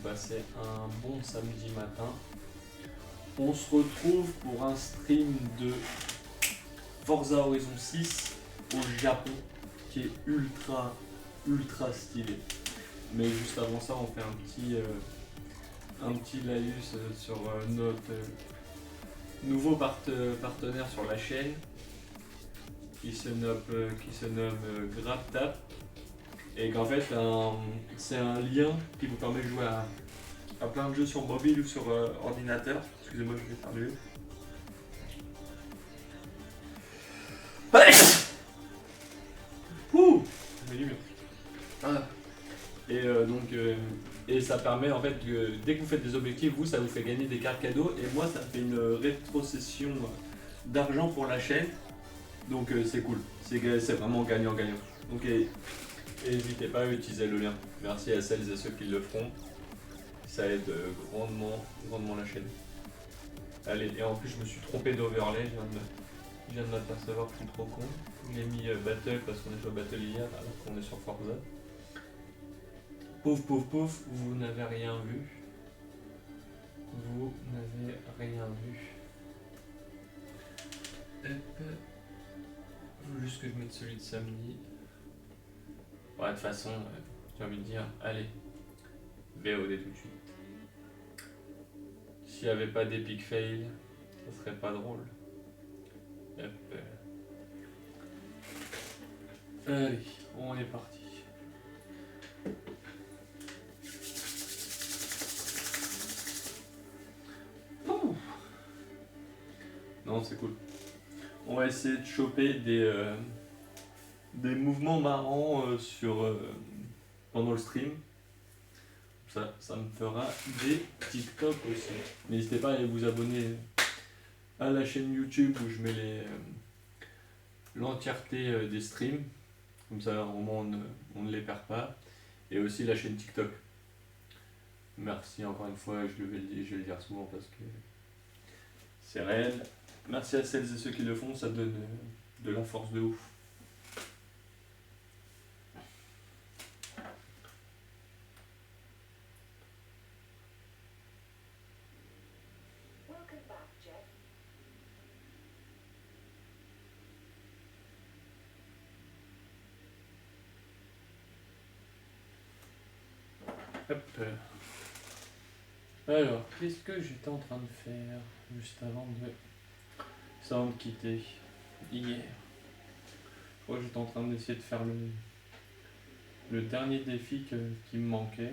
passez un bon samedi matin. On se retrouve pour un stream de Forza Horizon 6 au Japon qui est ultra stylé. Mais juste avant ça, on fait un petit laïus sur notre nouveau partenaire sur la chaîne qui se nomme GrabTap. Et qu'en fait, c'est un lien qui vous permet de jouer à plein de jeux sur mobile ou sur ordinateur. Excusez-moi, je vais faire le. Ouh, ça du bien. Ah. Et ça permet en fait que dès que vous faites des objectifs, ça vous fait gagner des cartes cadeaux. Et moi, ça me fait une rétrocession d'argent pour la chaîne. Donc c'est cool. C'est vraiment gagnant-gagnant. Donc n'hésitez pas à utiliser le lien. Merci à celles et ceux qui le feront. Ça aide grandement la chaîne. Allez, et en plus je me suis trompé d'overlay, je viens de m'apercevoir que je suis trop con. J'ai mis Battle parce qu'on est sur Battle hier alors qu'on est sur Forza. Pouf, vous n'avez rien vu. Vous n'avez rien vu. Hop. Faut juste que je mette celui de samedi. Ouais, de toute façon, j'ai envie de dire, allez, VOD tout de suite. S'il n'y avait pas d'epic fail, ça serait pas drôle. Hop. Allez, on est parti. Ouh. Non, c'est cool. On va essayer de choper des mouvements marrants pendant le stream. Ça me fera des TikTok aussi. N'hésitez pas à aller vous abonner à la chaîne YouTube où je mets l'entièreté des streams. Comme ça, au moins, on ne les perd pas. Et aussi la chaîne TikTok. Merci encore une fois, je vais le dire souvent parce que c'est réel. Merci à celles et ceux qui le font, ça donne de la force de ouf. Hop. Alors, qu'est-ce que j'étais en train de faire juste avant de quitter hier? Je crois que j'étais en train d'essayer de faire le dernier défi qui me manquait.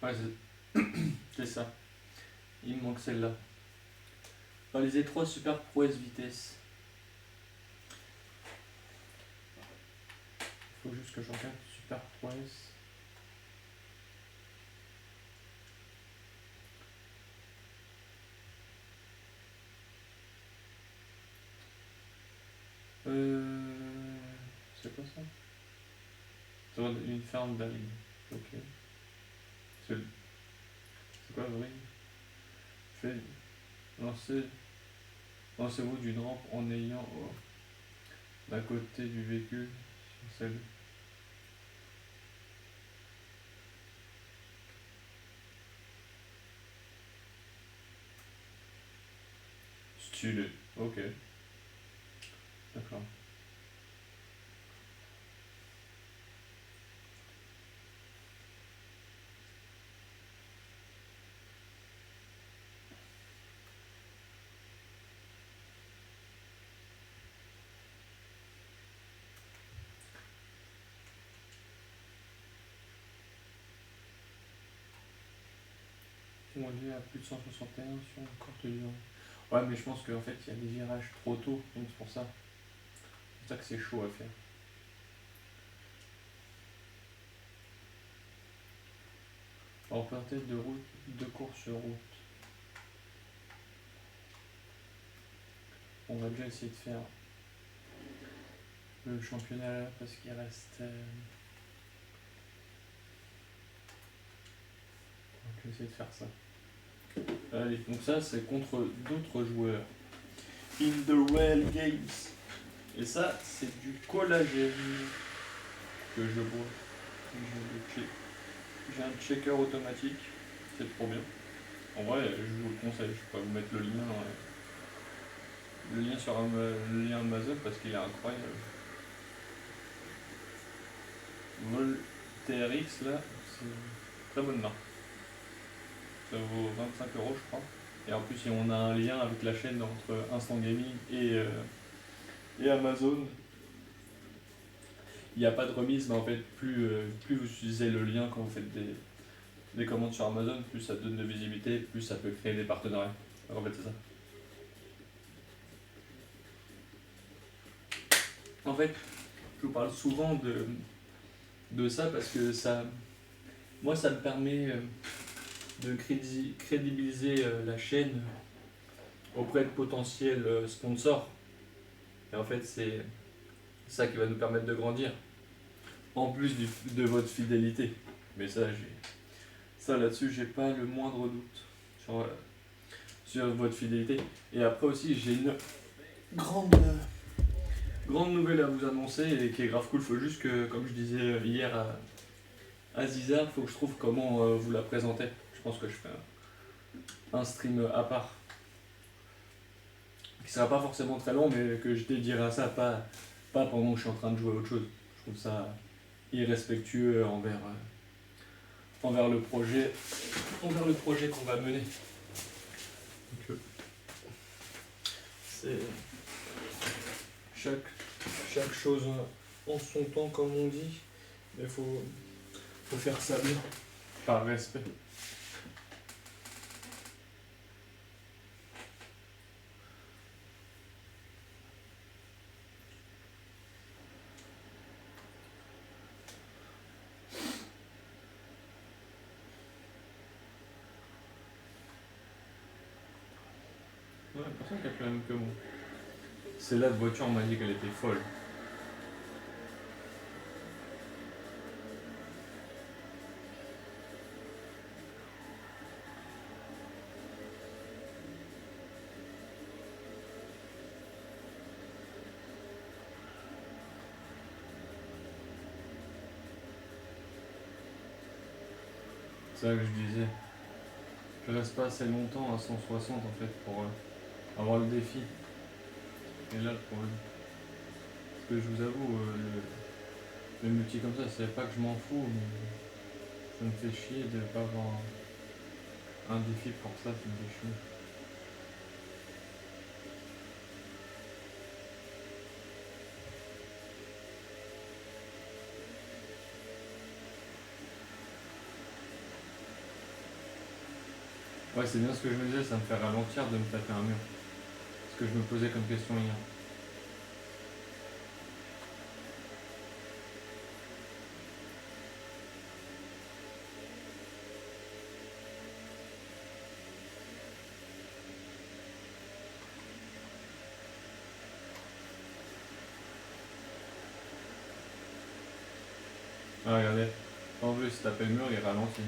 Ouais, c'est ça. Il me manque celle-là. Réaliser 3 super prouesses vitesse. Il faut juste que je regarde super prouesse. C'est quoi ça? Une ferme d'algues. Ok. C'est quoi le vrai? Lancez-vous d'une rampe en ayant d'un côté du véhicule sur celle. Stylé. Ok. D'accord. On est à plus de 161 sur une courte durée. Ouais, mais je pense qu'en fait, il y a des virages trop tôt, donc c'est pour ça. C'est pour ça que c'est chaud à faire. Alors, plein de route, de course sur route. On va déjà essayer de faire le championnat là, parce qu'il reste... On va essayer de faire ça. Allez, donc ça c'est contre d'autres joueurs. In the Real Games. Et ça, c'est du collagène que je bois. J'ai un checker automatique, c'est trop bien. En vrai, je vous le conseille, je pourrais vous mettre le lien sur le lien Amazon parce qu'il est incroyable. Vol TRX là, c'est une très bonne marque. Ça vaut 25 € je crois. Et en plus, on a un lien avec la chaîne entre Instant Gaming et Amazon. Il n'y a pas de remise, mais en fait, plus vous utilisez le lien quand vous faites des commandes sur Amazon, plus ça donne de visibilité, plus ça peut créer des partenariats. Alors en fait, c'est ça. En fait, je vous parle souvent de ça parce que moi, ça me permet de crédibiliser la chaîne auprès de potentiels sponsors. Et en fait, c'est ça qui va nous permettre de grandir. En plus de votre fidélité. Mais ça là-dessus, j'ai pas le moindre doute sur votre fidélité. Et après aussi, j'ai une grande nouvelle à vous annoncer et qui est grave cool. Faut juste que, comme je disais hier à Zizar, faut que je trouve comment vous la présenter. Je pense que je ferai un stream à part. Qui sera pas forcément très long, mais que je dédierai à ça, pas pendant que je suis en train de jouer à autre chose. Je trouve ça irrespectueux envers le projet qu'on va mener. Donc, c'est chaque chose en son temps, comme on dit, mais faut faire ça bien, par respect. Ouais, personne qui a fait la même que moi. Celle-là de voiture, on m'a dit qu'elle était folle. C'est ça que je disais. Je reste pas assez longtemps à 160 en fait pour avoir le défi. Et là le problème. Parce que je vous avoue, le multi comme ça, c'est pas que je m'en fous, mais ça me fait chier de pas avoir un défi pour ça, ça me fait chier. Ouais, c'est bien ce que je me disais, ça me fait ralentir de me taper un mur. Ce que je me posais comme question hier. Ah, regardez, quand je se taper le mur, il ralentit.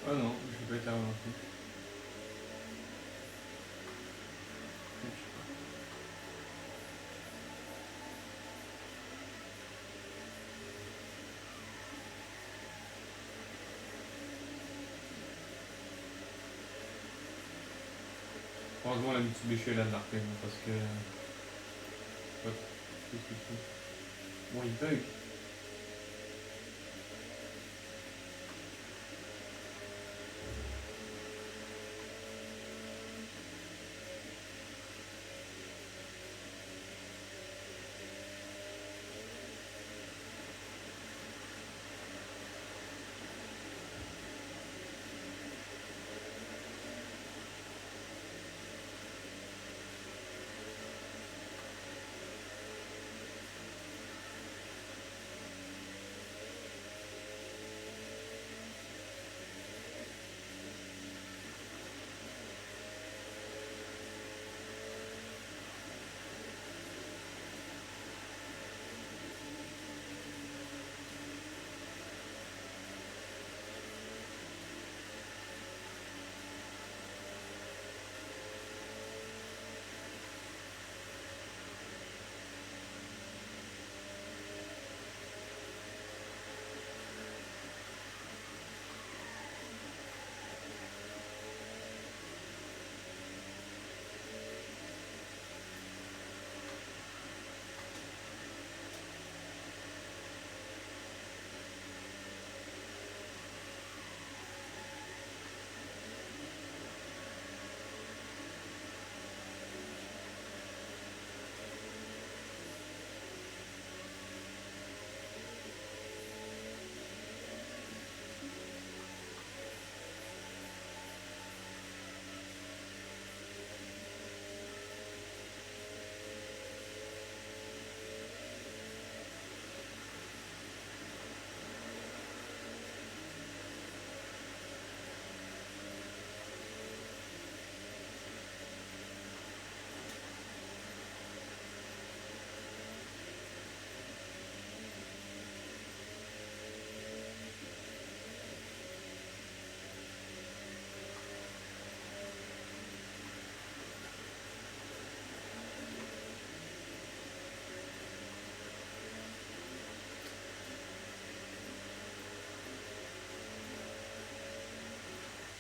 Ah non, je vais pas être ralenti. Heureusement la Mitsubishi elle a de la reprise, parce que... Hop, qu'est-ce que c'est ? Bon, il bug.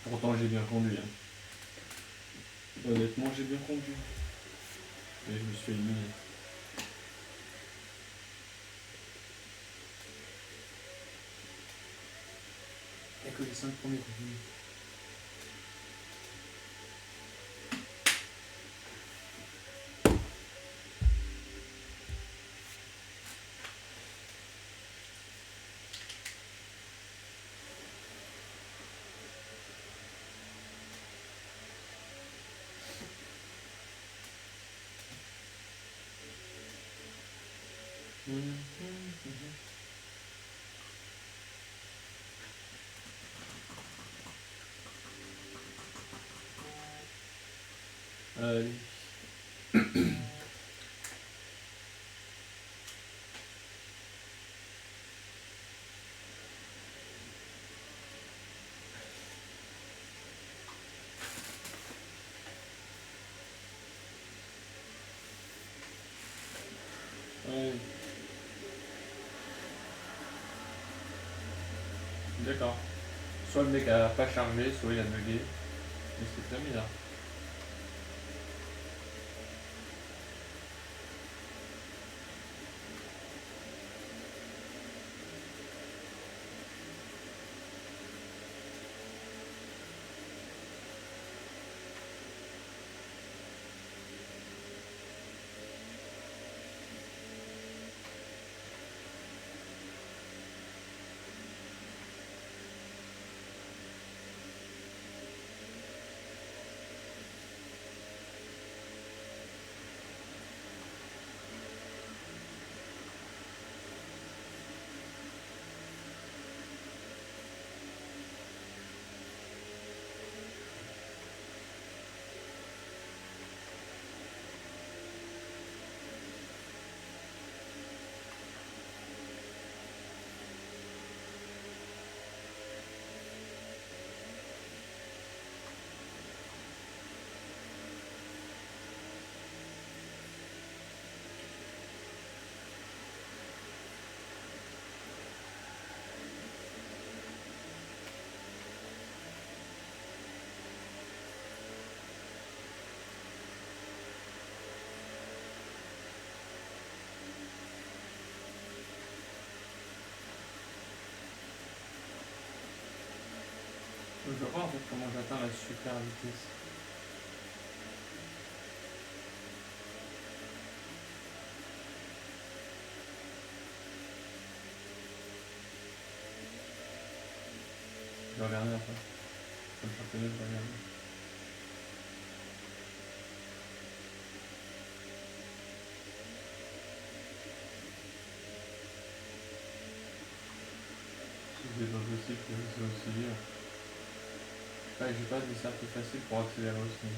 Pourtant j'ai bien conduit. Hein. Honnêtement j'ai bien conduit. Et je me suis éliminé. Il n'y a que les 5 premiers contenus. Allez. Allez. D'accord. Soit le mec a pas chargé, soit il a bugué. Mais c'est très bizarre. Je vois pas en fait comment j'atteins la super vitesse. Je vais regarder après. Comme championnat, je vais regarder. Si c'est pas possible que c'est aussi dur. Ouais, j'ai pas des circuits faciles pour accélérer aussi.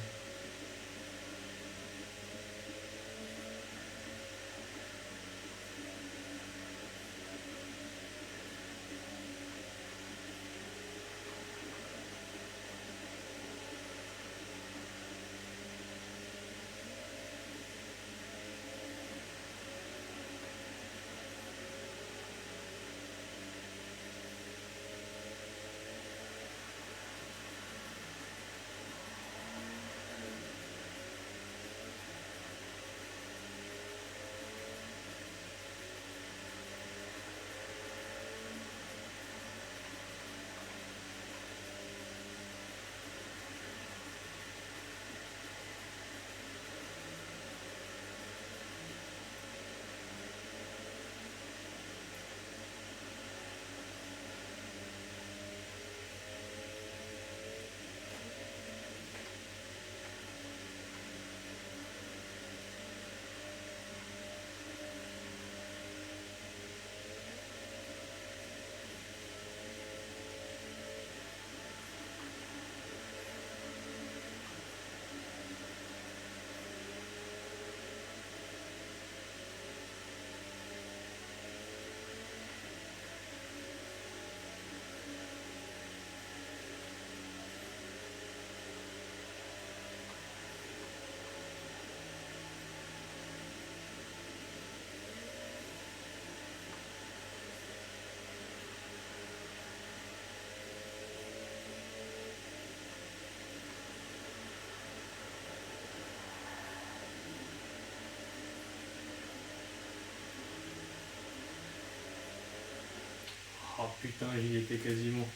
putain, j'y étais quasiment.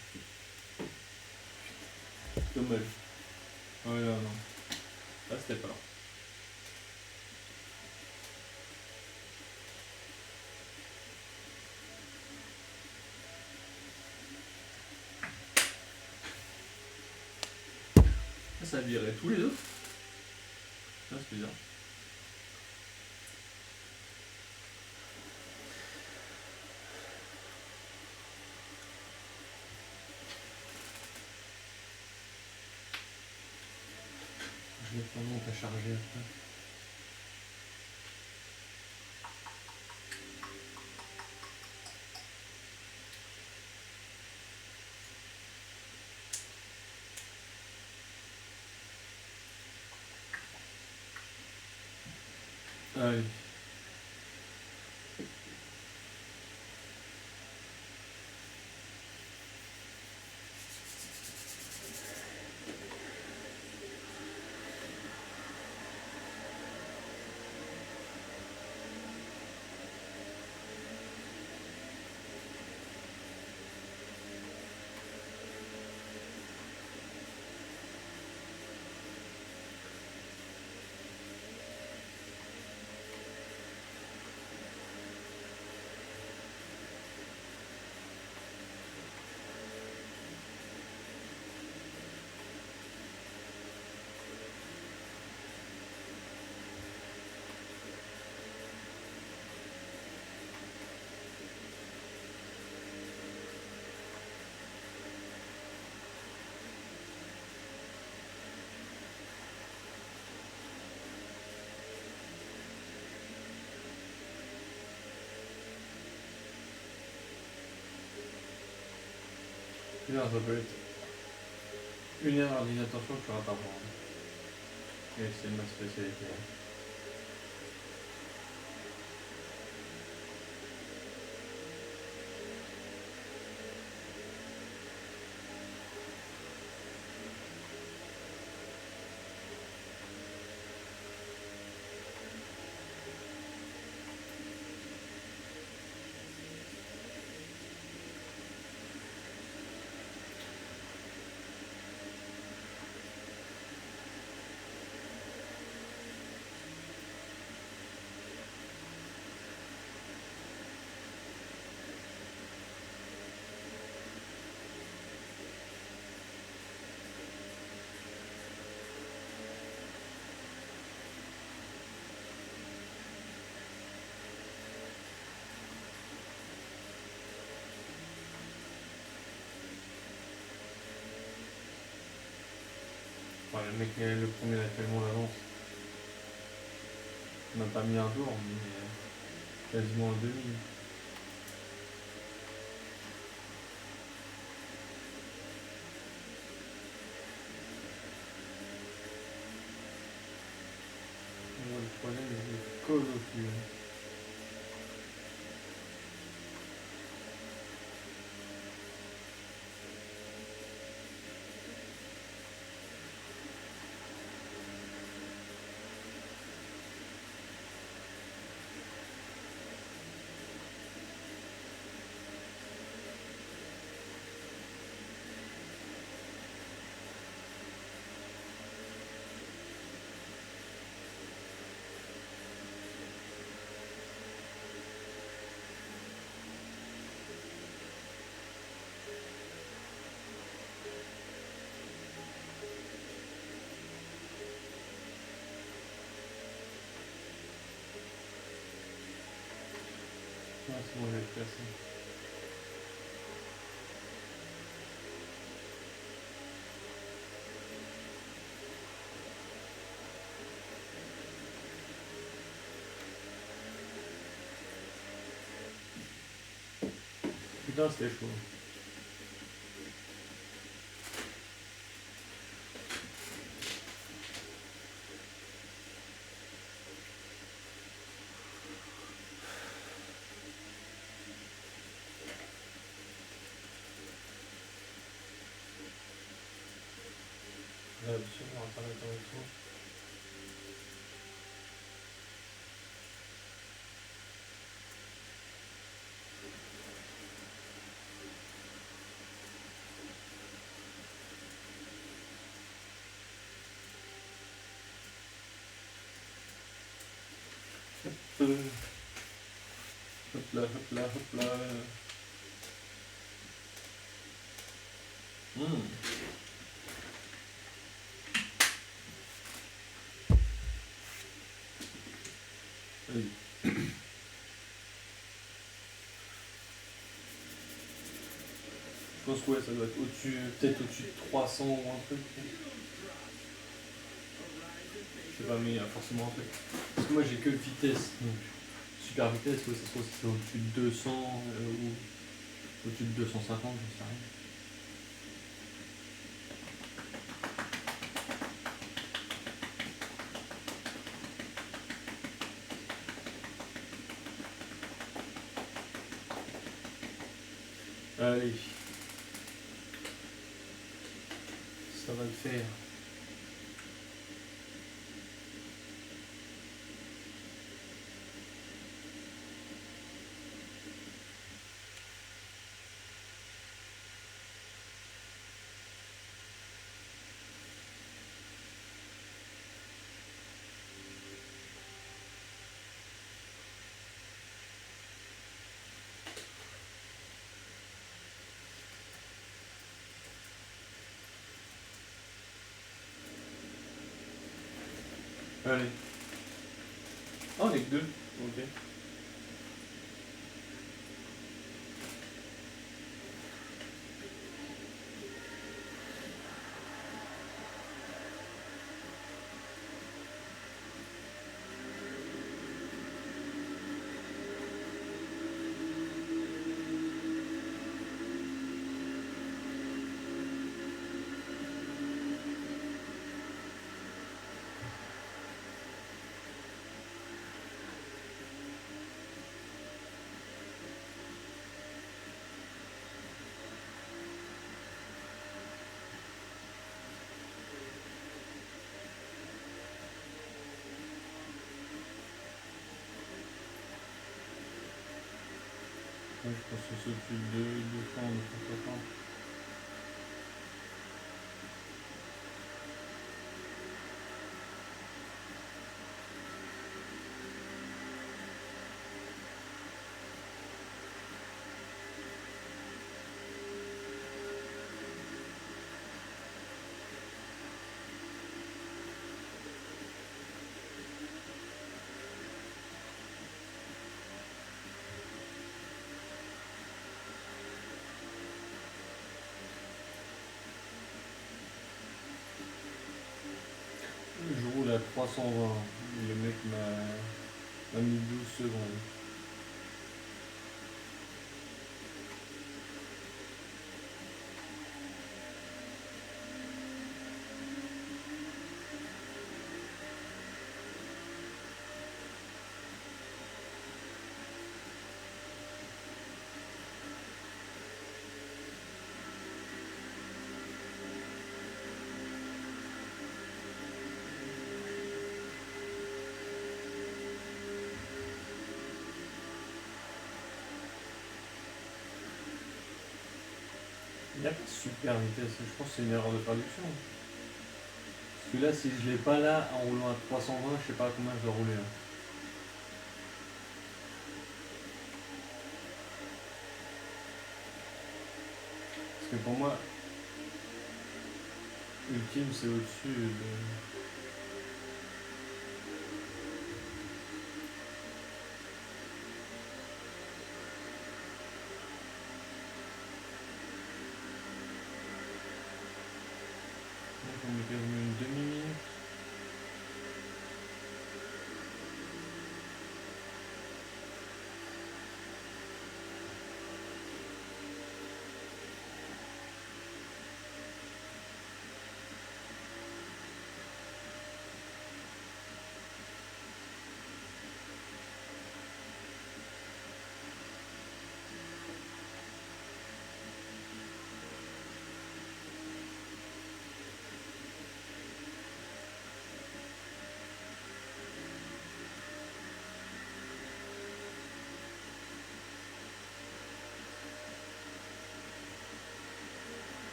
Dommage. Oh là non. Là c'était pas là. Ça virait tous les autres. Ça c'est bizarre. Je n'ai pas honte à charger après. Allez. Putain, ça peut être une erreur d'inattention que tu rates à prendre. Et c'est ma spécialité. Enfin, le mec, le premier a tellement d'avance. On n'a pas mis un tour, mais quasiment un demi. Le problème, il colle au cul. Ah, c'est bon, je vais le placer. Putain, c'était chaud. Là, dessus, on va pas mettre en dessous. feu. Hop là, hop là, hop là. Vas-y. Je pense que ouais, ça doit être au-dessus, peut-être au-dessus de 300 ou un truc. Je sais pas, mais il y a forcément un truc. Parce que moi j'ai que vitesse, donc super vitesse, ouais, ça se trouve c'est au-dessus de 200 ou au-dessus de 250, je sais rien. Allez. Ça va le faire. Allez. Ah, on est que deux. Ok. Ouais, je pense que c'est au-dessus de 200, 250. Je roule à 320. Le mec m'a mis 12 secondes. Il n'y a pas de super vitesse, je pense que c'est une erreur de traduction. Parce que là, si je l'ai pas là, en roulant à 320, je sais pas à combien je dois rouler là. Parce que pour moi, ultime c'est au-dessus de... Donc on est quasiment une demi-minute.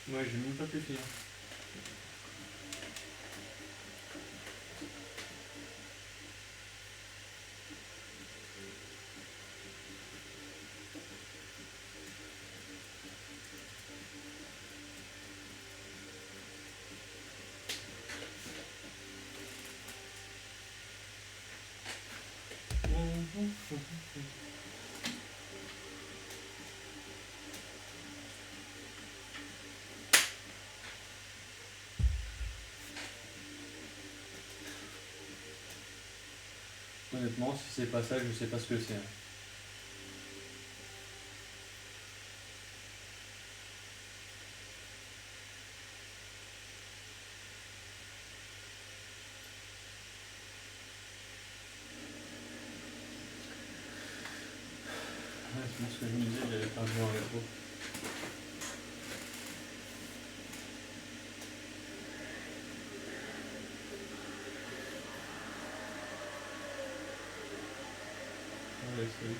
Ouais, j'ai même pas pu finir. Honnêtement, si c'est pas ça, je sais pas ce que c'est. Ouais, c'est ce que je me disais, j'avais perdu un rétro. Ouais, c'est...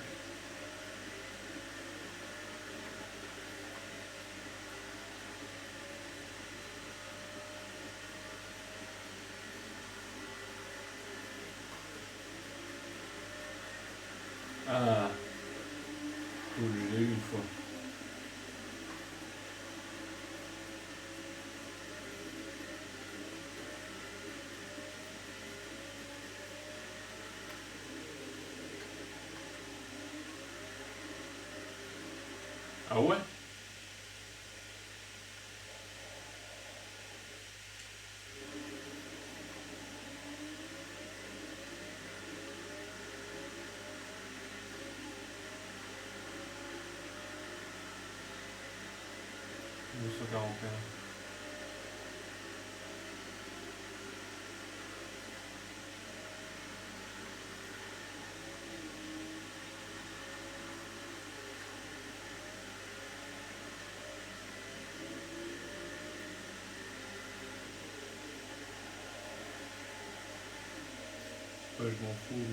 Ah, cool, je l'ai eu une fois. Ah ouais? Deux cent quarante et un. Ouais, je m'en fous.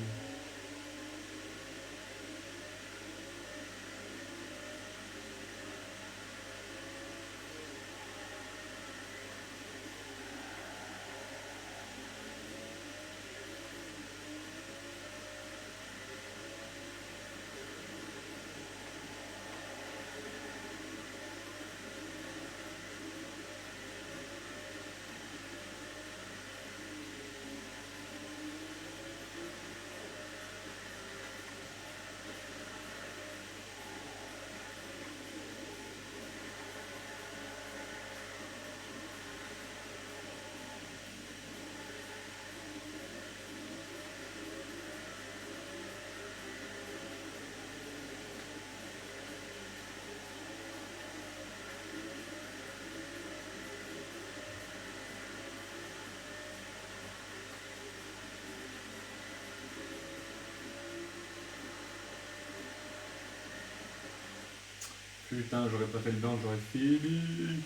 Putain, j'aurais pas fait le burn, j'aurais fini.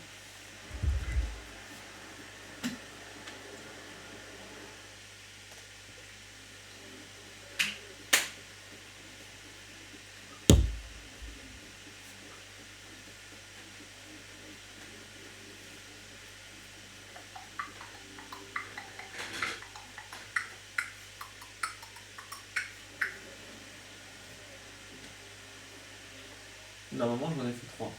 Normalement, j'en ai fait 3.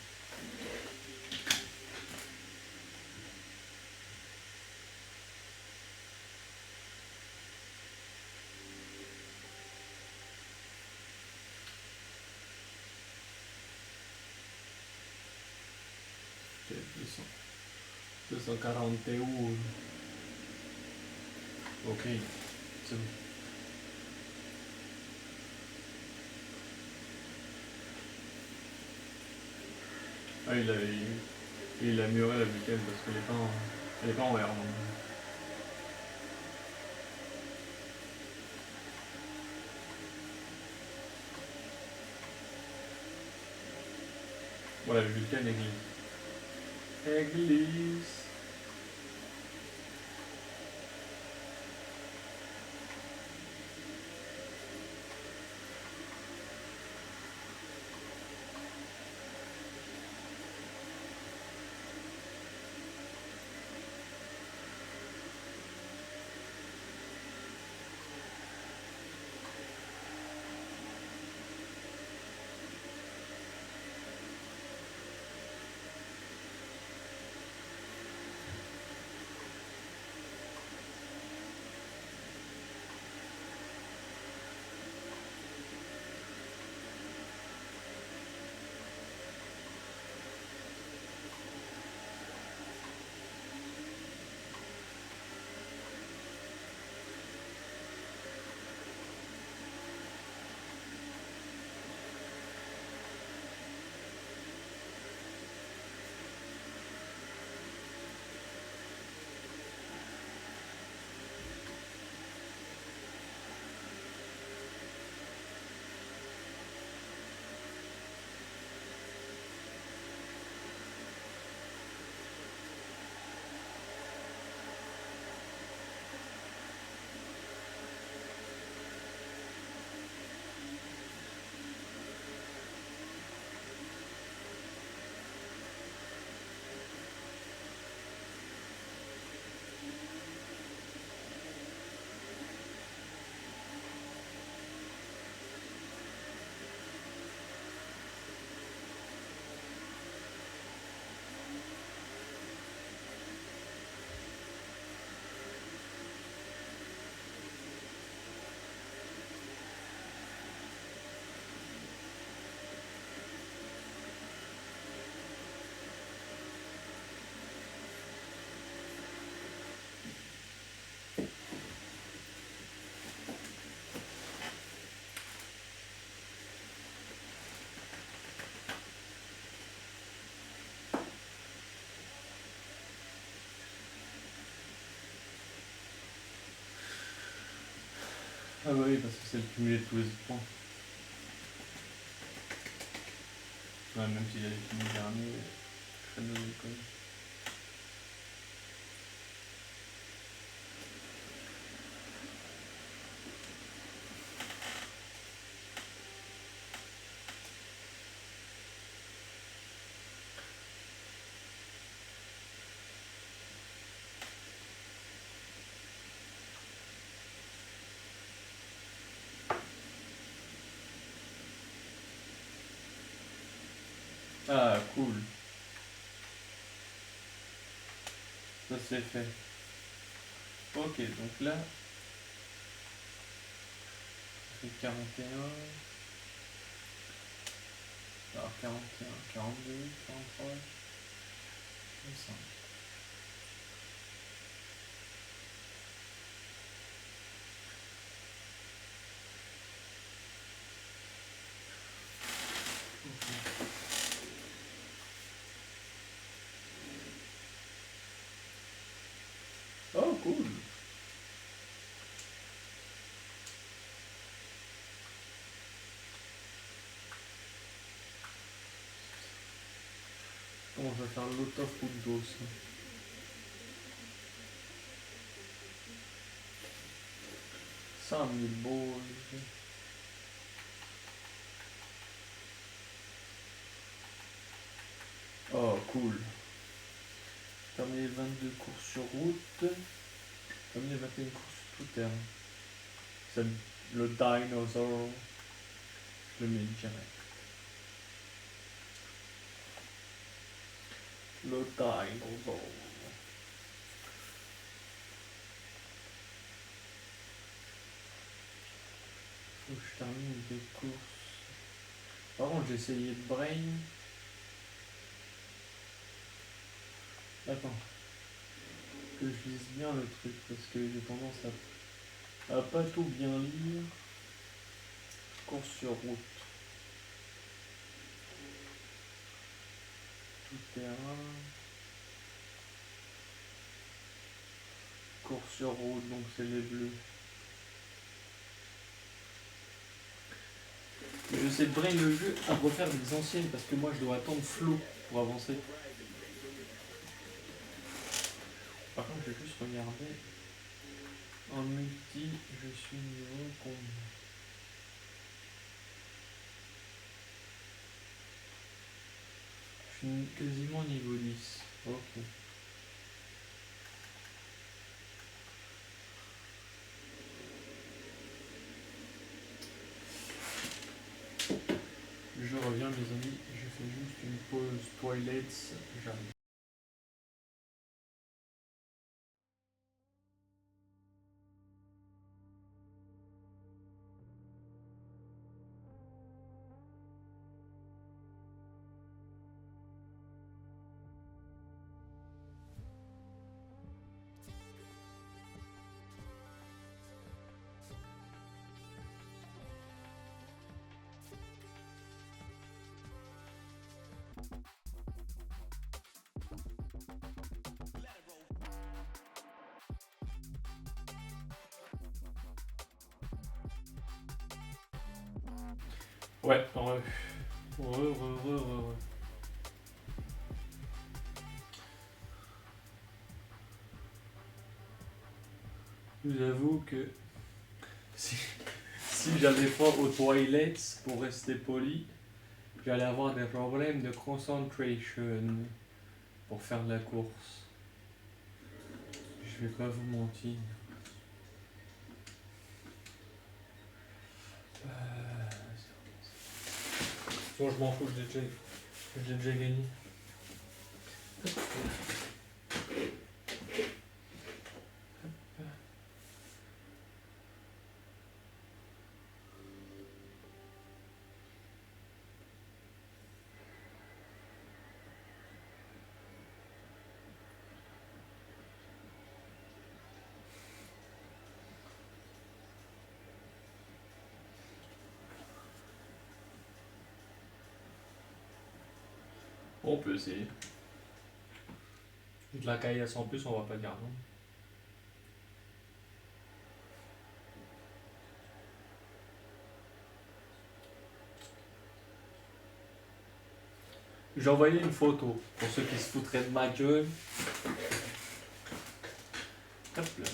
Ok, 241. Ok, c'est bon. Ah, il a muré la week-end parce qu'elle est pas en R. Donc. Voilà, Vulcan église. Église. Ah bah oui, parce que c'est le cumulé de tous les points. Ouais, même si j'avais fini dernier, je serais donné quand même. Ah, cool. Ça c'est fait. Ok, donc là, ça fait 41. Alors 41, 42, 43, 45. Oh, cool. Bon, je vais faire l'autre of Punto aussi. 100 000 balls. Oh, cool. Terminer 22 courses sur route. Terminer 21 courses sur tout terrain. C'est le dinosaure. Je le mets direct. Le dinosaure. Faut que je termine des courses. Par contre, j'ai essayé de brain. Attends. Que je lise bien le truc parce que j'ai tendance à pas tout bien lire. Course sur route. Tout terrain. Course sur route, donc c'est les bleus. J'essaie de brain le jeu à refaire des anciennes parce que moi je dois attendre flow pour avancer. Par contre, je vais juste regarder. En multi, je suis niveau combien? Je suis quasiment niveau 10. Ok. Je reviens mes amis, je fais juste une pause toilette, j'arrive. Ouais, re. Je vous avoue que si j'allais pas aux toilettes pour rester poli, j'allais avoir des problèmes de concentration pour faire de la course. Je vais pas vous mentir. Bon, je m'en fous, je l'ai déjà gagné. On peut essayer. De la caillasse en plus, on va pas dire non. J'ai envoyé une photo pour ceux qui se foutraient de ma gueule. Hop là.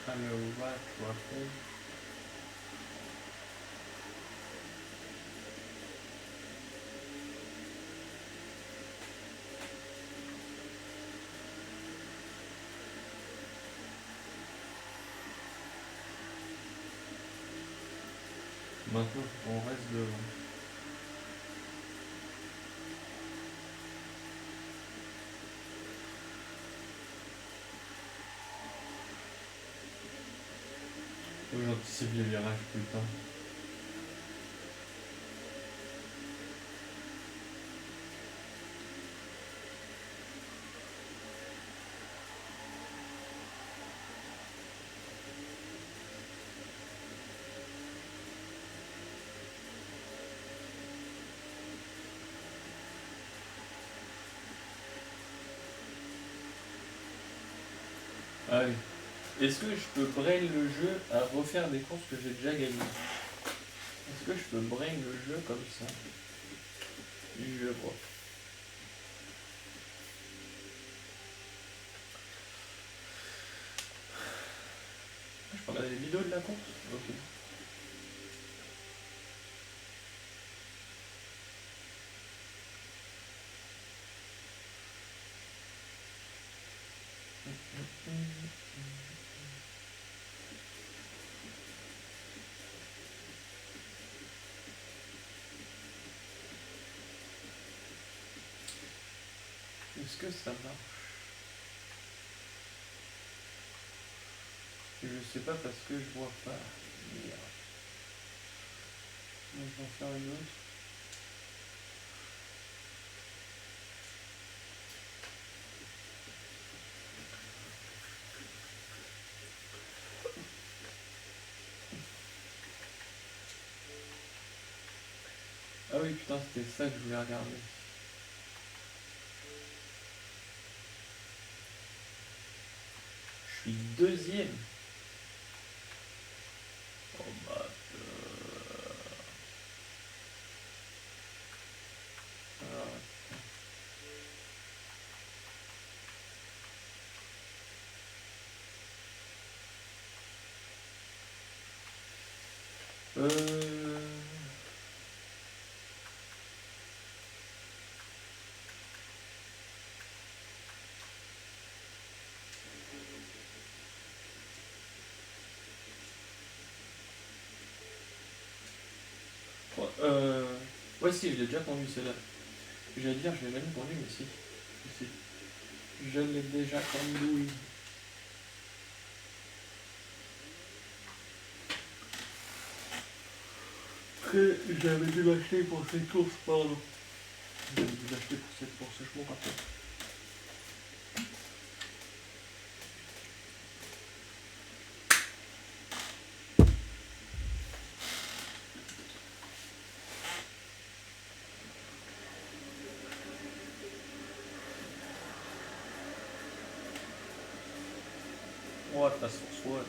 Hello, what happened? Maintenant, on reste devant. J'anticipe les virages, putain. Allez. Est-ce que je peux brain le jeu à refaire des courses que j'ai déjà gagnées? Est-ce que je peux brain le jeu comme ça? Je vois. Je peux regarder les vidéos de la course? Ok. Est-ce que ça marche? Je sais pas parce que je vois pas. Merde. Je vais en faire une autre. Ah oui putain, c'était ça que je voulais regarder. Je suis deuxième. Oh bah. Ouais, si, je l'ai déjà conduit celle-là. J'allais dire, je l'ai même conduit, mais si. Si. Je l'ai déjà conduit. Après, j'avais dû l'acheter pour cette course, pardon. J'avais dû l'acheter pour cette course, je m'en rappelle. Oh, Task Force One.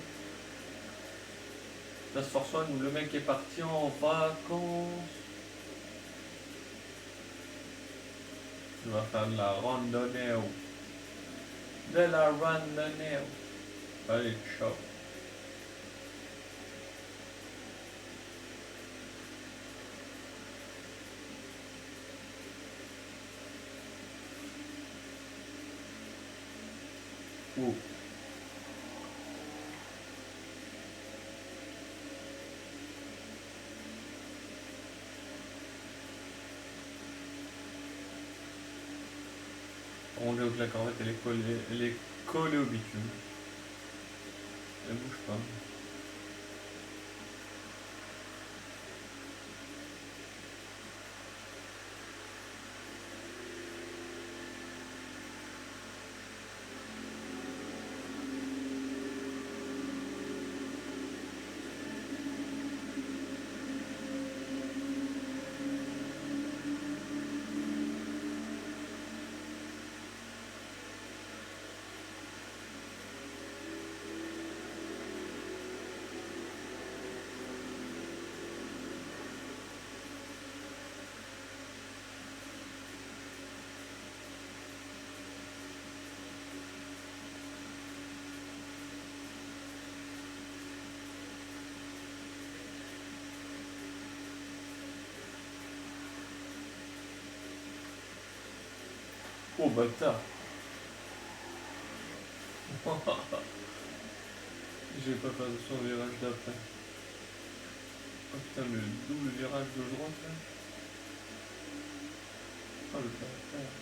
Task Force One où le mec est parti en vacances. Il va faire de la randonnée. De la randonnée. Allez, ciao. Oh. On dirait que la corvette elle est collée au bitume. Elle bouge pas. Oh bâtard. J'ai pas fait attention au virage d'après. Oh putain, mais le double virage de droite là. Oh le bâtard.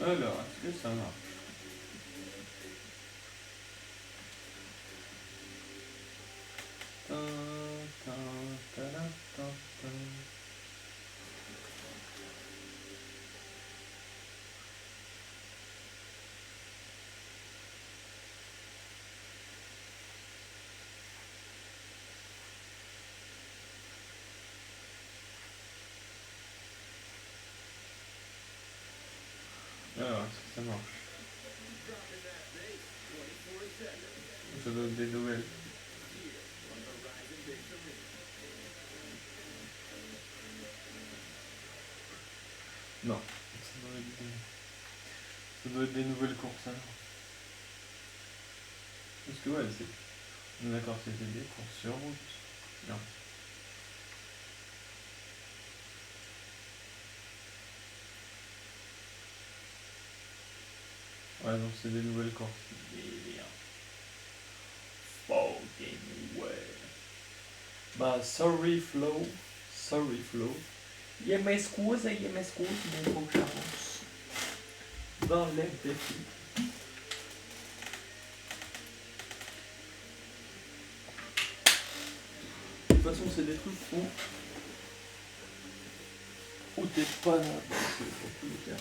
Alors, est-ce que ça marche? Tin, tin, tadam, tin, tin. Alors, est-ce que ça marche? Ça doit être des nouvelles. Non, ça doit être des nouvelles courses alors. Parce que ouais, c'est. On est d'accord, c'était des courses sur route. Non. Ouais, donc c'est des nouvelles courses. Délire. Fucking way. Bah, sorry Flo. Sorry Flo. Io mi scusa, mais faut que j'avance dans les défis. De toute façon, c'est des trucs où t'es pas là, parce que pour tous les cas,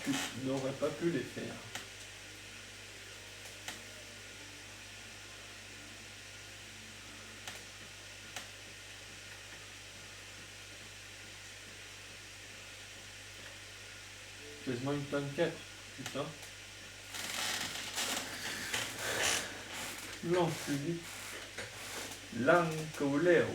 tu n'aurais pas pu les faire. Quasiment une tonne 4, putain. L'enculé. L'ancoleo.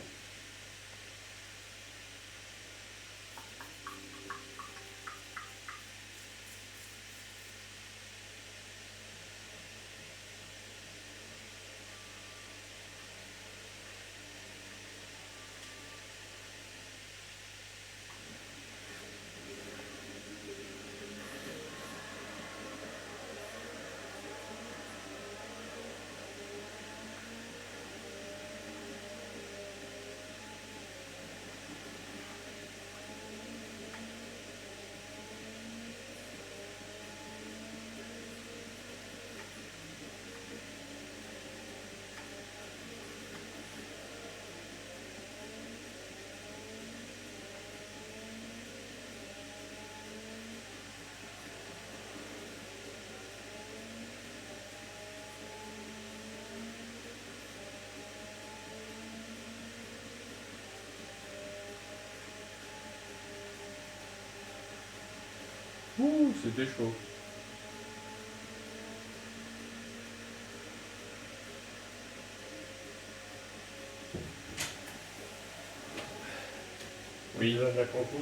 Ouh, c'était chaud. Oui. La concours.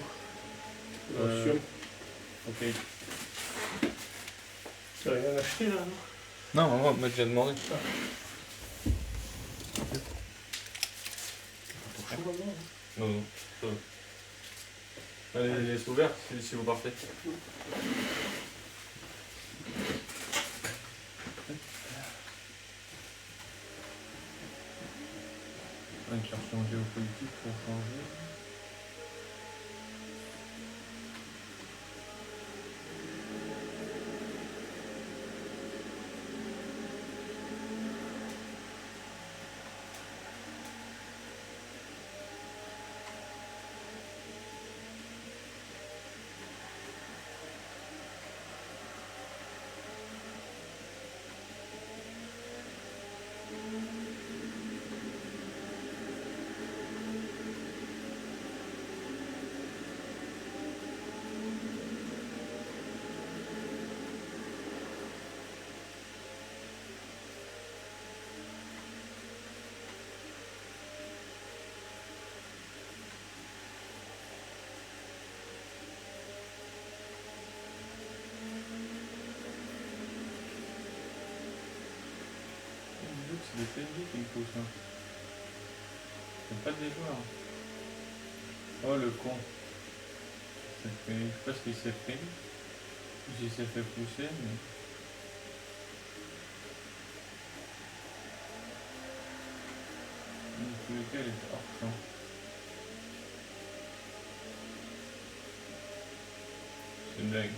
Euh, ok. T'as rien acheté là, non? Non, maman m'a déjà demandé. Chaud, maman, Non, non, ça va. Elle laisse ouverte si vous partez. Incursion géopolitique pour changer. C'est des PNJ qui me poussent. Hein. C'est pas des joueurs. Oh le con. Je sais pas ce qu'il s'est pris. Il s'est fait pousser, mais. Dans tous les cas, il est hors champ. C'est une blague.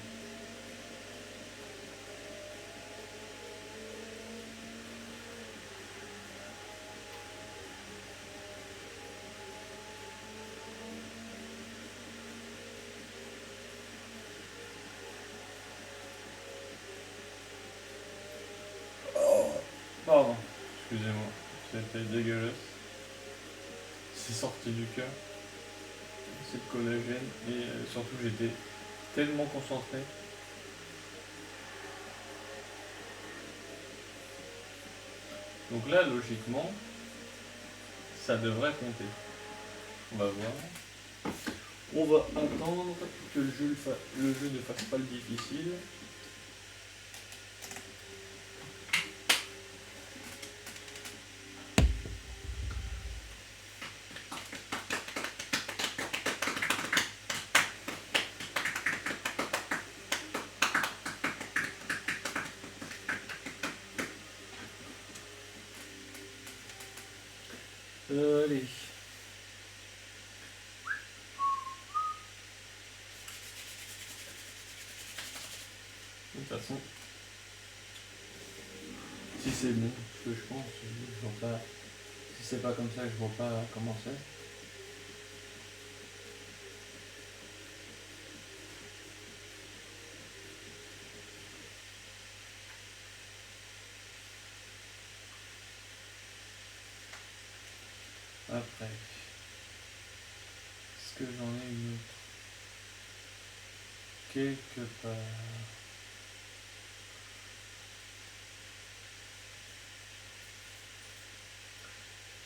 Pardon, excusez-moi, c'était dégueulasse. C'est sorti du cœur. C'est le collagène et surtout j'étais tellement concentré. Donc là, logiquement, ça devrait compter. On va voir. On va attendre que le jeu ne fasse pas le difficile. Allez. De toute façon, si c'est bon, ce que je pense, je vois pas. Si c'est pas comme ça, je vois pas comment c'est. Après, est-ce que j'en ai une autre quelque part?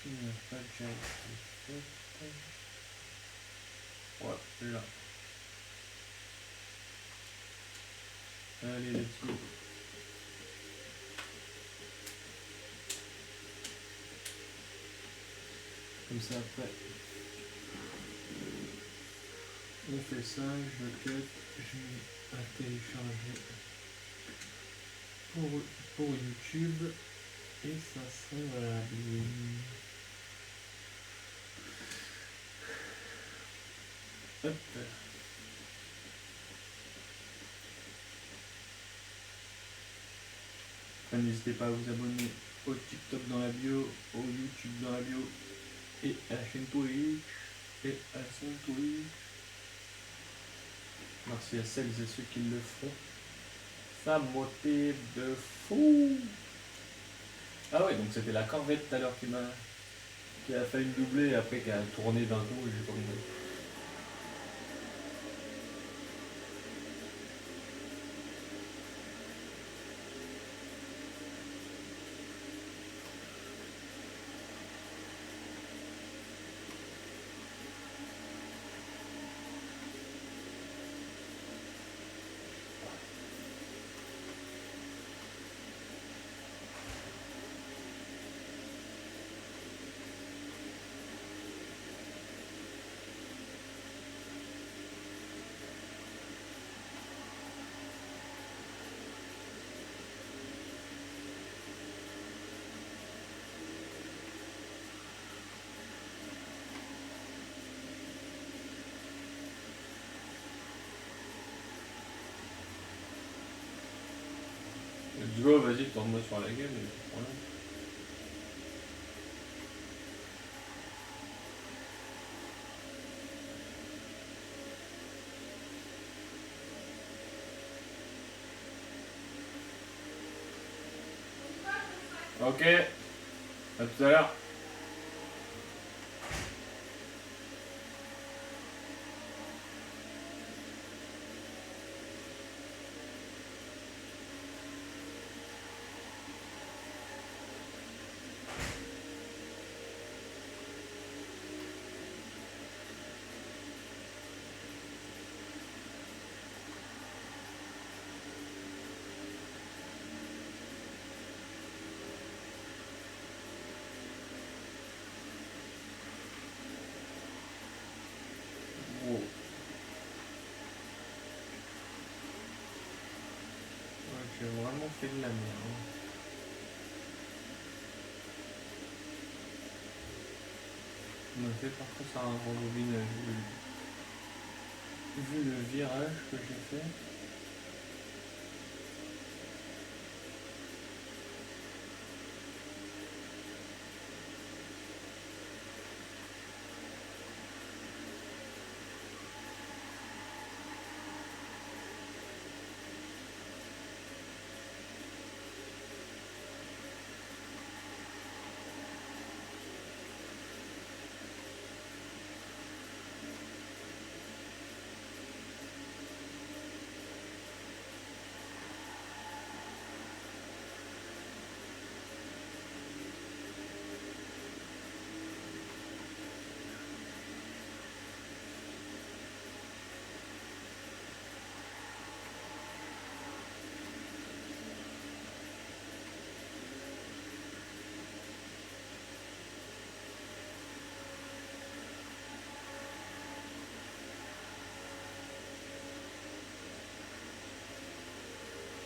Qui n'a pas déjà été faite? Ouais, là. Allez, let's go. Comme ça, après, on fait ça, je cut, je mets à télécharger pour YouTube et ça sera valable. Hop. Enfin, n'hésitez pas à vous abonner au TikTok dans la bio, au YouTube dans la bio et à la chaîne Twitch et à son Twitch. Merci à celles et ceux qui le font. Ça motive de fou. Ah ouais, donc c'était la corvette tout à l'heure qui a failli me doubler et après qui a tourné d'un coup et j'ai pas compris. dis, oh, vas-y, tourne-moi sur la gueule, mais pas de problème. Ok, à tout à l'heure. Wow. Ouais, j'ai vraiment fait de la merde. Me fait parfois ça un rembobinage. Vu le virage que j'ai fait.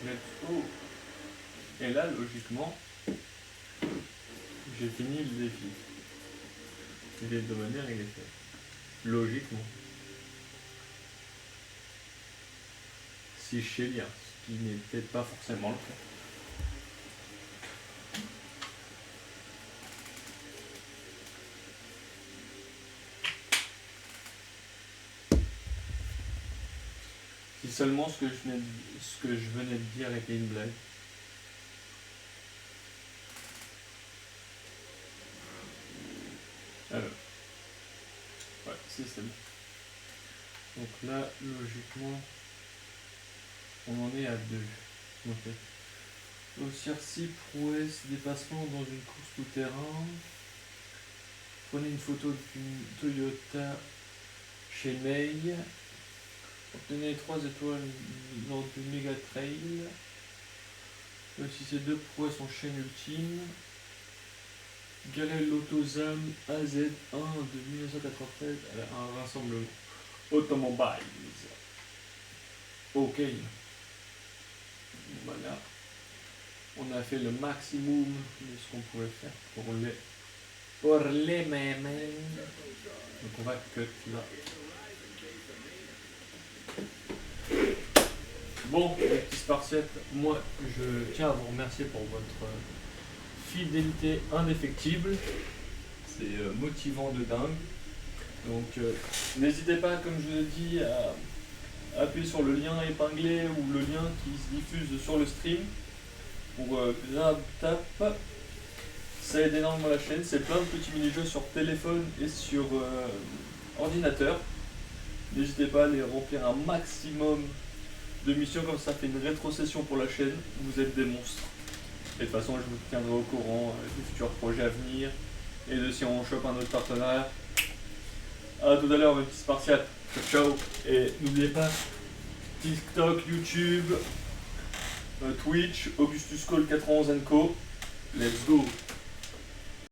Let's go. Et là, logiquement, j'ai fini le défi. L'hebdomadaire, il est fait. Logiquement. Si je sais lire, ce qui n'est peut-être pas forcément le cas. Si seulement ce que je venais de dire était une blague. Alors. Ouais, c'est ça. Donc là, logiquement, on en est à 2. Ok. Aussi prouesse, dépassement dans une course tout-terrain. Prenez une photo d'une Toyota chez May. Obtenez 3 étoiles lors du Mega Trail. Si ces 2 prouesses en chaîne ultime. Galet Lotozam AZ1 de 1993 à un rassemblement Automobiles. Ok. Voilà. On a fait le maximum de ce qu'on pouvait faire pour les mêmes. Donc on va cut là. Bon, les petits Spartiates, moi je tiens à vous remercier pour votre fidélité indéfectible. C'est motivant de dingue. Donc n'hésitez pas, comme je l'ai dit, à appuyer sur le lien épinglé ou le lien qui se diffuse sur le stream pour grab tap. Ça aide énormément la chaîne. C'est plein de petits mini-jeux sur téléphone et sur ordinateur. N'hésitez pas à les remplir un maximum de missions, comme ça fait une rétrocession pour la chaîne. Vous êtes des monstres. Et de toute façon, je vous tiendrai au courant des futurs projets à venir et de si on chope un autre partenaire. A tout à l'heure, mes petits Spartiates. Ciao. Et n'oubliez pas, TikTok, YouTube, Twitch, Augustus Call 91 &Co. Let's go.